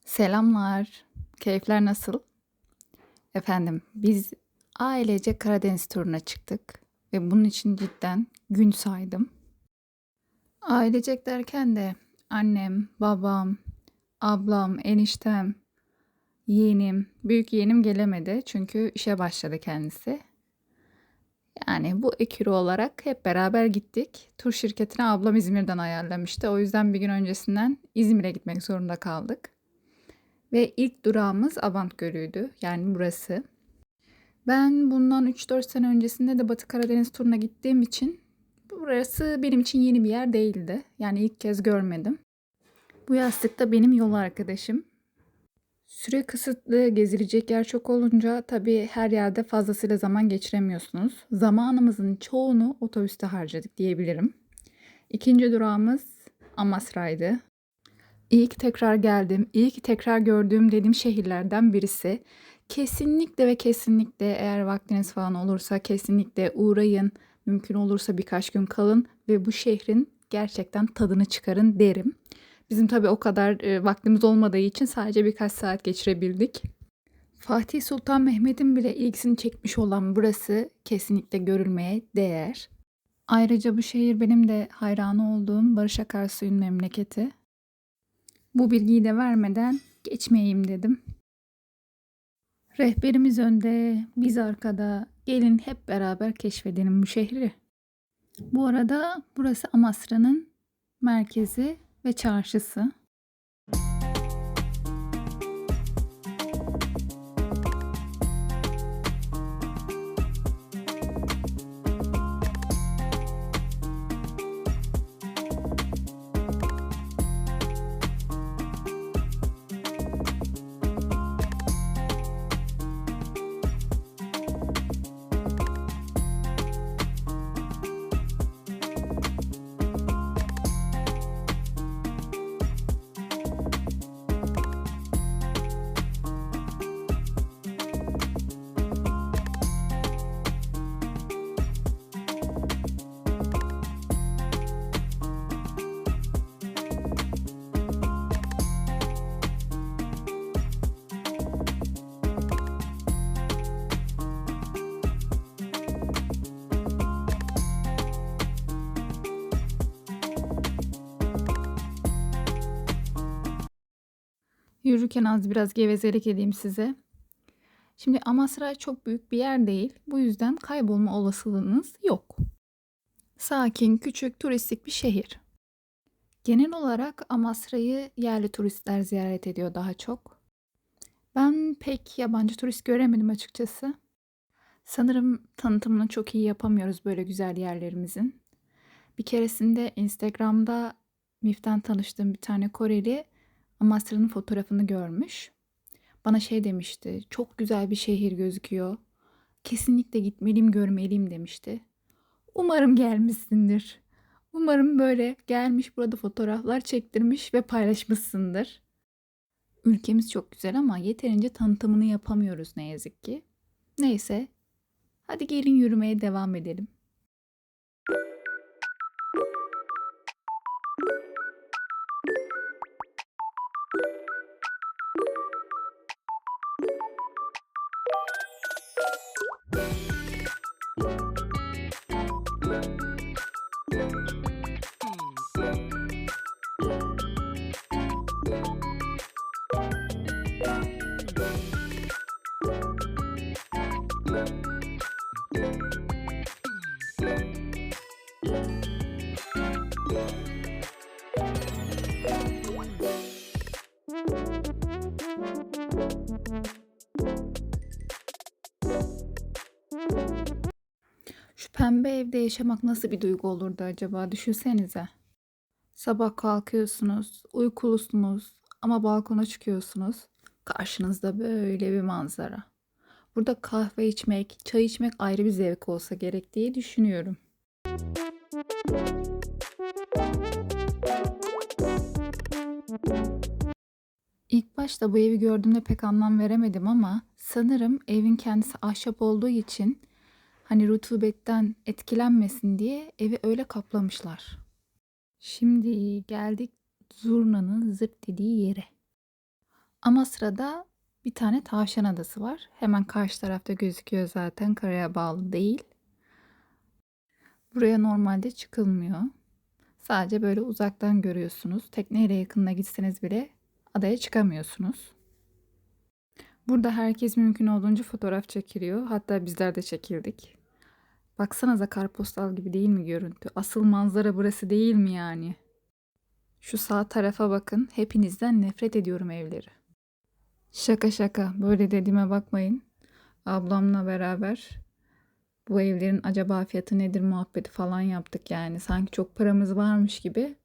Selamlar. Keyifler nasıl? Efendim, biz ailece Karadeniz turuna çıktık ve bunun için cidden gün saydım. Ailecek derken de annem, babam, ablam, eniştem, yeğenim, büyük yeğenim gelemedi çünkü işe başladı kendisi. Yani bu ekürü olarak hep beraber gittik. Tur şirketine ablam İzmir'den ayarlamıştı. O yüzden bir gün öncesinden İzmir'e gitmek zorunda kaldık. Ve ilk durağımız Abant Gölü'ydü. Yani burası. Ben bundan 3-4 sene öncesinde de Batı Karadeniz turuna gittiğim için burası benim için yeni bir yer değildi. Yani ilk kez görmedim. Bu yastık da benim yol arkadaşım. Süre kısıtlı, gezilecek yer çok olunca tabii her yerde fazlasıyla zaman geçiremiyorsunuz. Zamanımızın çoğunu otobüste harcadık diyebilirim. İkinci durağımız Amasra'ydı. İyi ki tekrar geldim, iyi ki tekrar gördüğüm dediğim şehirlerden birisi. Kesinlikle ve kesinlikle eğer vaktiniz falan olursa kesinlikle uğrayın. Mümkün olursa birkaç gün kalın ve bu şehrin gerçekten tadını çıkarın derim. Bizim tabii o kadar vaktimiz olmadığı için sadece birkaç saat geçirebildik. Fatih Sultan Mehmet'in bile ilgisini çekmiş olan burası kesinlikle görülmeye değer. Ayrıca bu şehir benim de hayranı olduğum Barış Akarsu'nun memleketi. Bu bilgiyi de vermeden geçmeyeyim dedim. Rehberimiz önde, biz arkada. Gelin hep beraber keşfedelim bu şehri. Bu arada burası Amasra'nın merkezi ve çarşısı. Yürürken az biraz gevezelik edeyim size. Şimdi Amasra çok büyük bir yer değil. Bu yüzden kaybolma olasılığınız yok. Sakin, küçük, turistik bir şehir. Genel olarak Amasra'yı yerli turistler ziyaret ediyor daha çok. Ben pek yabancı turist göremedim açıkçası. Sanırım tanıtımını çok iyi yapamıyoruz böyle güzel yerlerimizin. Bir keresinde Instagram'da MİF'ten tanıştığım bir tane Koreli Amasra'nın fotoğrafını görmüş. Bana şey demişti, çok güzel bir şehir gözüküyor. Kesinlikle gitmeliyim, görmeliyim demişti. Umarım gelmişsindir. Umarım böyle gelmiş burada fotoğraflar çektirmiş ve paylaşmışsındır. Ülkemiz çok güzel ama yeterince tanıtımını yapamıyoruz ne yazık ki. Neyse, hadi gelin yürümeye devam edelim. Şu pembe evde yaşamak nasıl bir duygu olurdu acaba? Düşünsenize. Sabah kalkıyorsunuz, uykulusunuz ama balkona çıkıyorsunuz. Karşınızda böyle bir manzara. Burada kahve içmek, çay içmek ayrı bir zevk olsa gerek diye düşünüyorum. İlk başta bu evi gördüğümde pek anlam veremedim ama sanırım evin kendisi ahşap olduğu için hani rutubetten etkilenmesin diye evi öyle kaplamışlar. Şimdi geldik zurnanın zırt dediği yere. Amasra'da bir tane tavşan adası var. Hemen karşı tarafta gözüküyor zaten. Karaya bağlı değil. Buraya normalde çıkılmıyor. Sadece böyle uzaktan görüyorsunuz. Tekneyle yakınına gitseniz bile adaya çıkamıyorsunuz. Burada herkes mümkün olduğunca fotoğraf çekiliyor. Hatta bizler de çekildik. Baksanıza kartpostal gibi değil mi görüntü? Asıl manzara burası değil mi yani? Şu sağ tarafa bakın. Hepinizden nefret ediyorum evleri. Şaka şaka. Böyle dediğime bakmayın. Ablamla beraber bu evlerin acaba fiyatı nedir muhabbeti falan yaptık yani. Sanki çok paramız varmış gibi.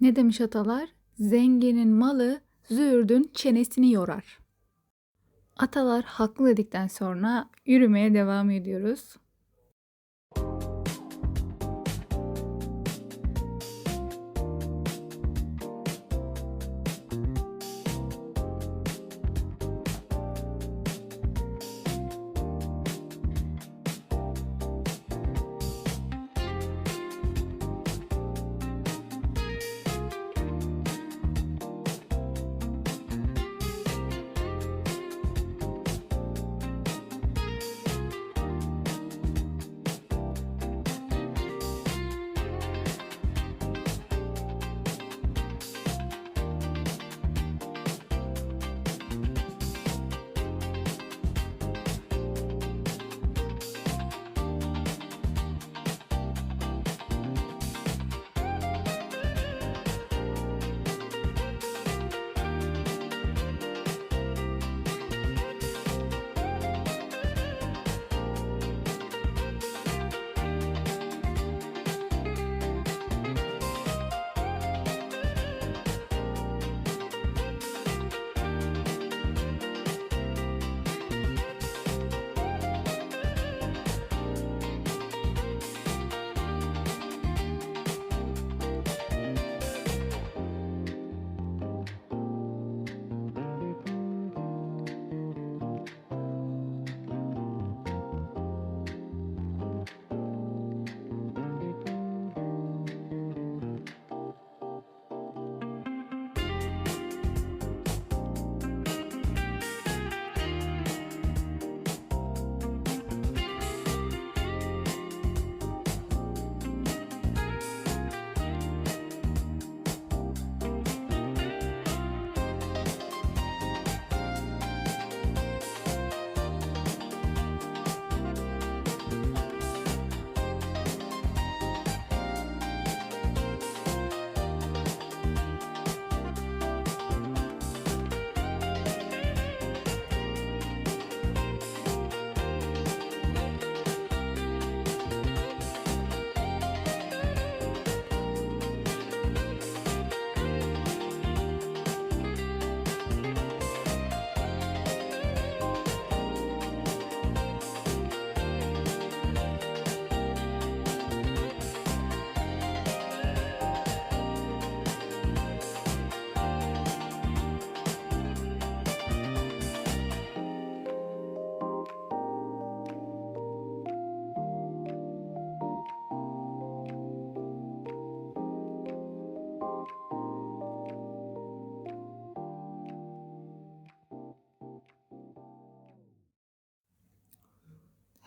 Ne demiş atalar? Zenginin malı züğürdün çenesini yorar. Atalar haklı dedikten sonra yürümeye devam ediyoruz.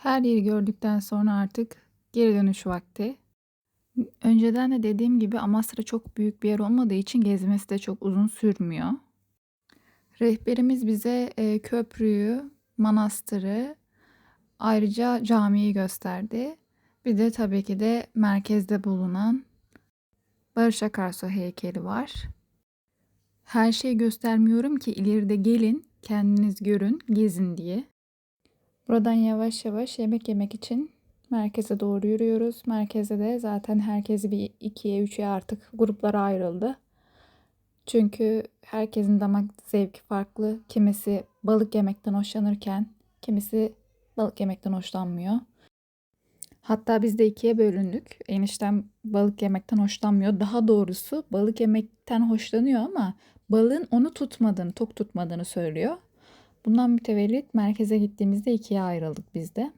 Her yeri gördükten sonra artık geri dönüş vakti. Önceden de dediğim gibi Amasra çok büyük bir yer olmadığı için gezmesi de çok uzun sürmüyor. Rehberimiz bize köprüyü, manastırı, ayrıca camiyi gösterdi. Bir de tabii ki de merkezde bulunan Barış Akarsu heykeli var. Her şeyi göstermiyorum ki ileride gelin, kendiniz görün, gezin diye. Buradan yavaş yavaş yemek yemek için merkeze doğru yürüyoruz. Merkezde de zaten herkes bir ikiye üçe artık gruplara ayrıldı. Çünkü herkesin damak zevki farklı. Kimisi balık yemekten hoşlanırken kimisi balık yemekten hoşlanmıyor. Hatta biz de ikiye bölündük. Eniştem balık yemekten hoşlanmıyor. Daha doğrusu balık yemekten hoşlanıyor ama balığın onu tutmadığını, tok tutmadığını söylüyor. Bundan mütevellit merkeze gittiğimizde ikiye ayrıldık biz de.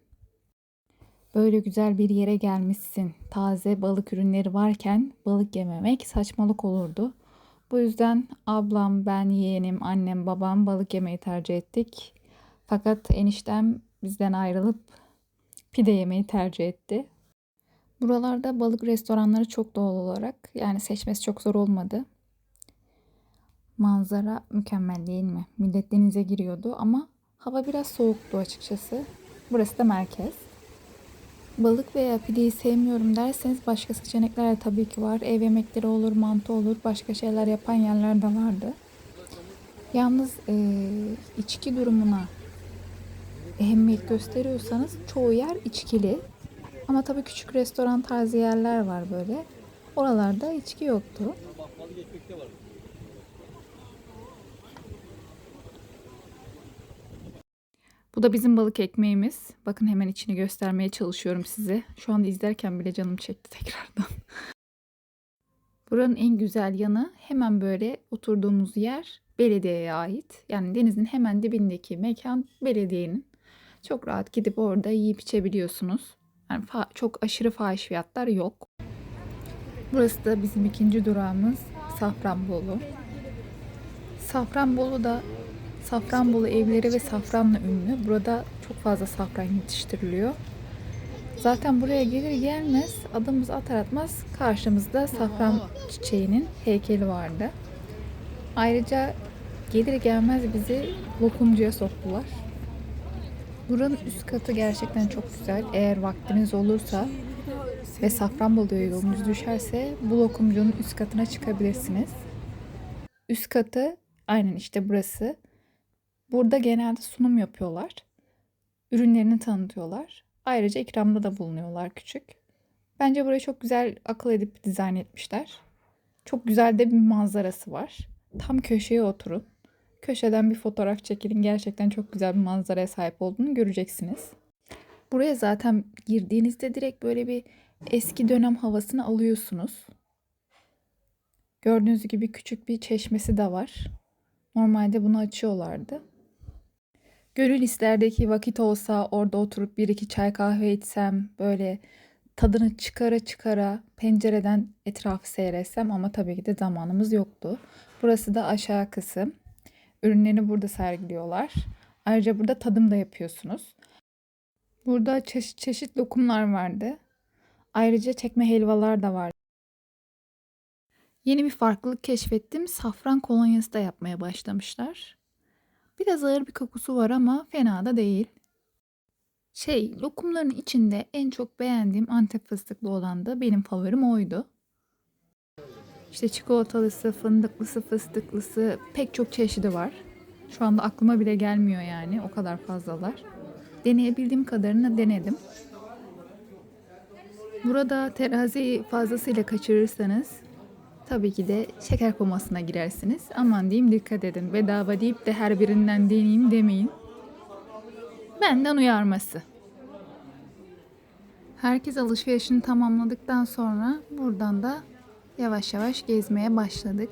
Böyle güzel bir yere gelmişsin. Taze balık ürünleri varken balık yememek saçmalık olurdu. Bu yüzden ablam, ben, yeğenim, annem, babam balık yemeyi tercih ettik. Fakat eniştem bizden ayrılıp pide yemeyi tercih etti. Buralarda balık restoranları çok doğal olarak. Yani seçmesi çok zor olmadı. Manzara mükemmel değil mi? Millet denize giriyordu ama hava biraz soğuktu açıkçası. Burası da merkez. Balık veya pideyi sevmiyorum derseniz başka seçenekler de tabii ki var. Ev yemekleri olur, mantı olur, başka şeyler yapan yerler de vardı. Yalnız içki durumuna ehemmiyet gösteriyorsanız çoğu yer içkili. Ama tabii küçük restoran tarzı yerler var böyle. Oralarda içki yoktu. Bu da bizim balık ekmeğimiz. Bakın hemen içini göstermeye çalışıyorum size. Şu anda izlerken bile canım çekti tekrardan. Buranın en güzel yanı hemen böyle oturduğumuz yer belediyeye ait. Yani denizin hemen dibindeki mekan belediyenin. Çok rahat gidip orada yiyip içebiliyorsunuz. Yani çok aşırı fahiş fiyatlar yok. Burası da bizim ikinci durağımız Safranbolu. Safranbolu evleri ve safranla ünlü. Burada çok fazla safran yetiştiriliyor. Zaten buraya gelir gelmez adımımızı atar atmaz karşımızda safran çiçeğinin heykeli vardı. Ayrıca gelir gelmez bizi lokumcuya soktular. Buranın üst katı gerçekten çok güzel. Eğer vaktiniz olursa ve Safranbolu'ya yolunuz düşerse bu lokumcunun üst katına çıkabilirsiniz. Üst katı aynen işte burası. Burada genelde sunum yapıyorlar. Ürünlerini tanıtıyorlar. Ayrıca ikramda da bulunuyorlar küçük. Bence burayı çok güzel akıl edip dizayn etmişler. Çok güzel de bir manzarası var. Tam köşeye oturun. Köşeden bir fotoğraf çekilin. Gerçekten çok güzel bir manzaraya sahip olduğunu göreceksiniz. Buraya zaten girdiğinizde direkt böyle bir eski dönem havasını alıyorsunuz. Gördüğünüz gibi küçük bir çeşmesi de var. Normalde bunu açıyorlardı. Gönül isterdi ki vakit olsa orada oturup bir iki çay kahve içsem, böyle tadını çıkara çıkara pencereden etrafı seyretsem ama tabii ki de zamanımız yoktu. Burası da aşağı kısım. Ürünlerini burada sergiliyorlar. Ayrıca burada tadım da yapıyorsunuz. Burada çeşit çeşit lokumlar vardı. Ayrıca çekme helvalar da var. Yeni bir farklılık keşfettim. Safran kolonyası da yapmaya başlamışlar. Biraz ağır bir kokusu var ama fena da değil. Lokumların içinde en çok beğendiğim Antep fıstıklı olan da benim favorim oydu. İşte çikolatalısı, fındıklısı, fıstıklısı pek çok çeşidi var. Şu anda aklıma bile gelmiyor yani o kadar fazlalar. Deneyebildiğim kadarını denedim. Burada teraziyi fazlasıyla kaçırırsanız tabii ki de şeker komasına girersiniz. Aman diyeyim dikkat edin. Bedava deyip de her birinden deneyeyim demeyin. Benden uyarması. Herkes alışverişini tamamladıktan sonra buradan da yavaş yavaş gezmeye başladık.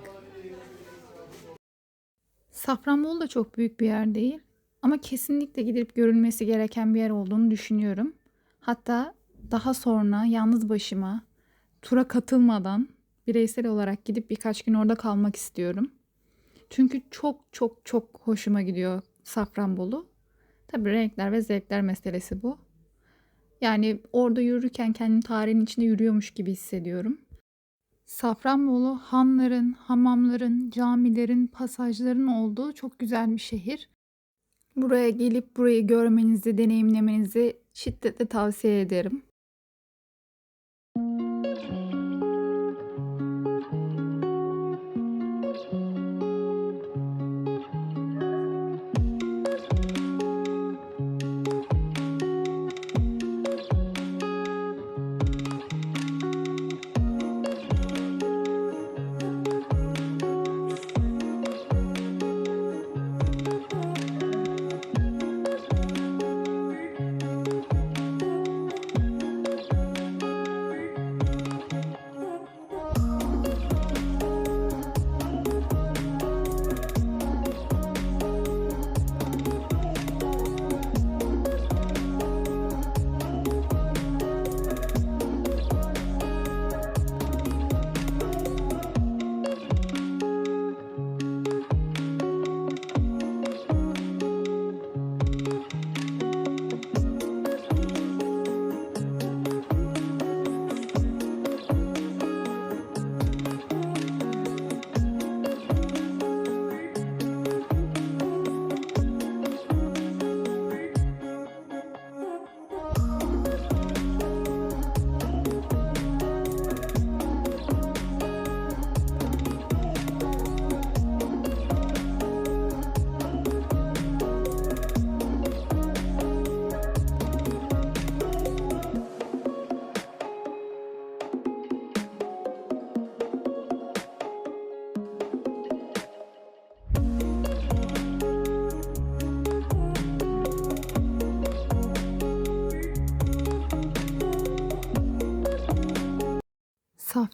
Safranbolu da çok büyük bir yer değil. Ama kesinlikle gidip görülmesi gereken bir yer olduğunu düşünüyorum. Hatta daha sonra yalnız başıma tura katılmadan bireysel olarak gidip birkaç gün orada kalmak istiyorum. Çünkü çok çok çok hoşuma gidiyor Safranbolu. Tabii renkler ve zevkler meselesi bu. Yani orada yürürken kendimi tarihin içinde yürüyormuş gibi hissediyorum. Safranbolu hanların, hamamların, camilerin, pasajların olduğu çok güzel bir şehir. Buraya gelip burayı görmenizi, deneyimlemenizi şiddetle tavsiye ederim.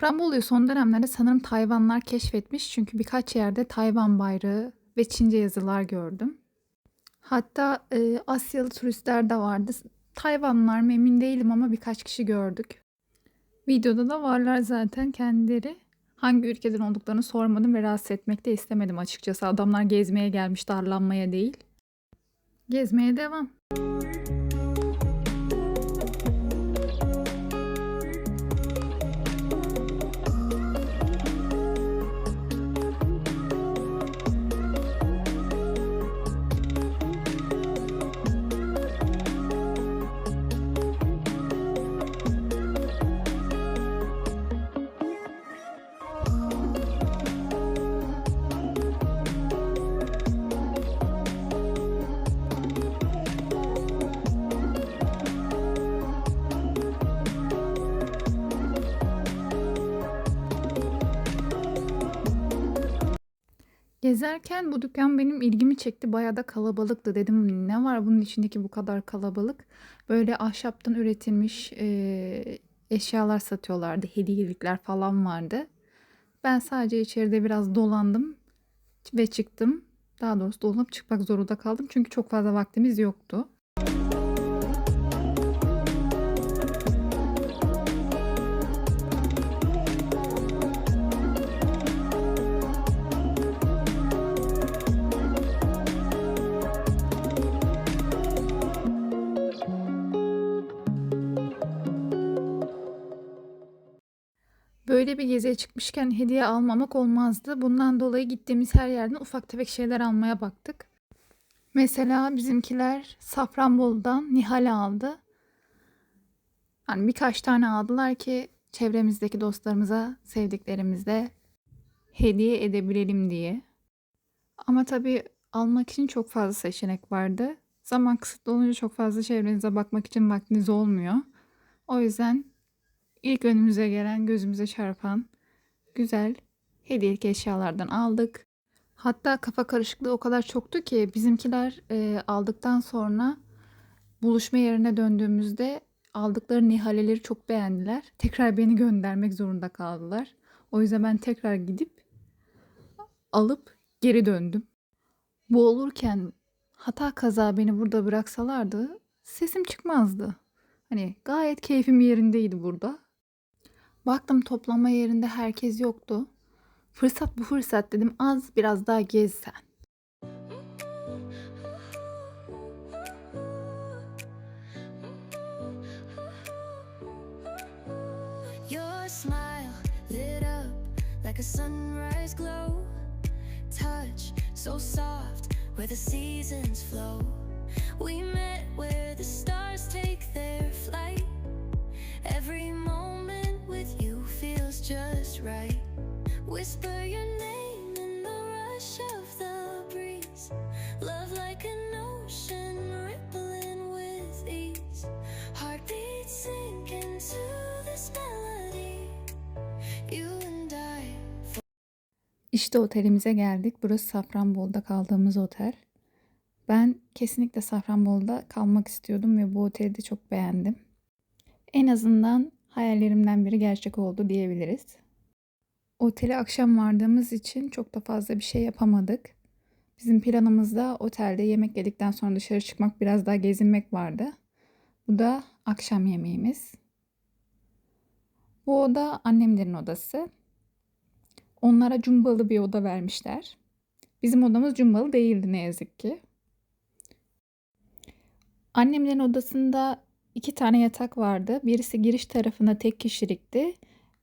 Safranbolu'yu son dönemlerde sanırım Tayvanlar keşfetmiş. Çünkü birkaç yerde Tayvan bayrağı ve Çince yazılar gördüm. Hatta Asyalı turistler de vardı. Tayvanlılar mı emin değilim ama birkaç kişi gördük. Videoda da varlar zaten kendileri. Hangi ülkeden olduklarını sormadım ve rahatsız etmek de istemedim açıkçası. Adamlar gezmeye gelmiş, darlanmaya değil. Gezmeye devam. Gezerken bu dükkan benim ilgimi çekti. Bayağı da kalabalıktı. Dedim ne var bunun içindeki bu kadar kalabalık? Böyle ahşaptan üretilmiş eşyalar satıyorlardı. Hediyelikler falan vardı. Ben sadece içeride biraz dolandım ve çıktım. Daha doğrusu dolanıp çıkmak zorunda kaldım. Çünkü çok fazla vaktimiz yoktu. Böyle bir geziye çıkmışken hediye almamak olmazdı. Bundan dolayı gittiğimiz her yerden ufak tefek şeyler almaya baktık. Mesela bizimkiler Safranbolu'dan Nihal aldı. Hani birkaç tane aldılar ki çevremizdeki dostlarımıza, sevdiklerimize hediye edebilelim diye. Ama tabii almak için çok fazla seçenek vardı. Zaman kısıtlı olunca çok fazla çevrenize bakmak için vaktiniz olmuyor. O yüzden ilk önümüze gelen, gözümüze çarpan güzel hediyelik eşyalardan aldık. Hatta kafa karışıklığı o kadar çoktu ki bizimkiler aldıktan sonra buluşma yerine döndüğümüzde aldıkları nihaleleri çok beğendiler. Tekrar beni göndermek zorunda kaldılar. O yüzden ben tekrar gidip alıp geri döndüm. Bu olurken hata kaza beni burada bıraksalardı sesim çıkmazdı. Hani gayet keyfim yerindeydi burada. Baktım toplama yerinde herkes yoktu. Fırsat bu fırsat dedim, az biraz daha gez sen. Your smile lit up like a sunrise glow. Touch so soft where the seasons flow. We met where the stars take their flight. Every moment with you feels just right. Whisper your name in the rush of the breeze. Love like an ocean rippling with ease. Heartbeats sink into this melody. You and I. İşte otelimize geldik. Burası Safranbolu'da kaldığımız otel. Ben kesinlikle Safranbolu'da kalmak istiyordum ve bu oteli de çok beğendim. En azından hayallerimden biri gerçek oldu diyebiliriz. Otele akşam vardığımız için çok da fazla bir şey yapamadık. Bizim planımızda otelde yemek yedikten sonra dışarı çıkmak, biraz daha gezinmek vardı. Bu da akşam yemeğimiz. Bu oda annemlerin odası. Onlara cumbalı bir oda vermişler. Bizim odamız cumbalı değildi ne yazık ki. Annemlerin odasında 2 tane yatak vardı. Birisi giriş tarafında tek kişilikti.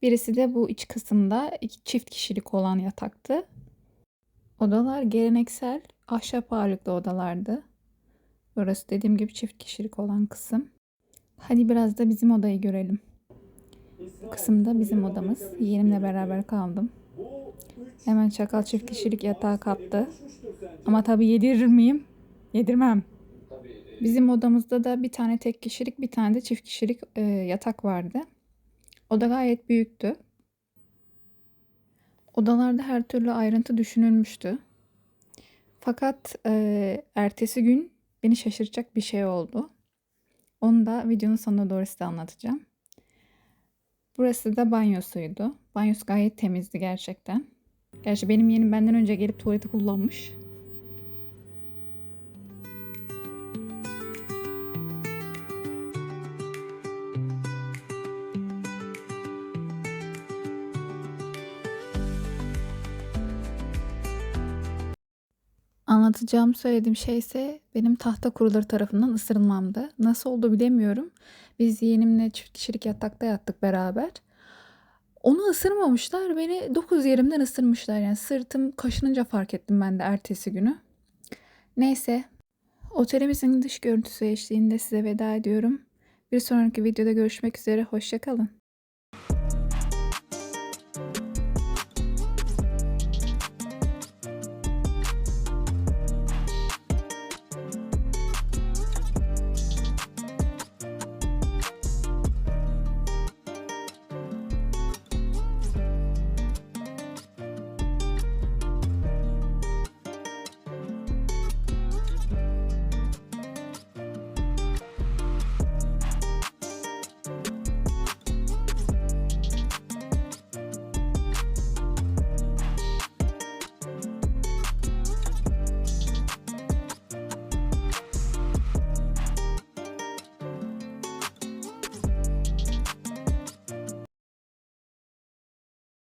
Birisi de bu iç kısımda çift kişilik olan yataktı. Odalar geleneksel ahşap ağırlıklı odalardı. Burası dediğim gibi çift kişilik olan kısım. Hadi biraz da bizim odayı görelim. Bu kısımda bizim odamız. Yeğenimle beraber kaldım. Hemen çakal çift kişilik yatağa kaptı. Ama tabii yedirir miyim? Yedirmem. Bizim odamızda da bir tane tek kişilik, bir tane de çift kişilik yatak vardı. Oda gayet büyüktü. Odalarda her türlü ayrıntı düşünülmüştü. Fakat ertesi gün beni şaşırtacak bir şey oldu. Onu da videonun sonuna doğru size anlatacağım. Burası da banyosuydu. Banyosu gayet temizdi gerçekten. Gerçi benim yeğenim benden önce gelip tuvaleti kullanmış. Anlatacağım söylediğim şey ise benim tahta kuruları tarafından ısırılmamdı. Nasıl oldu bilemiyorum. Biz yeğenimle çift kişilik yatakta yattık beraber. Onu ısırmamışlar, beni 9 yerimden ısırmışlar. Yani sırtım kaşınınca fark ettim ben de ertesi günü. Neyse, otelimizin dış görüntüsü eşliğinde size veda ediyorum. Bir sonraki videoda görüşmek üzere, hoşça kalın.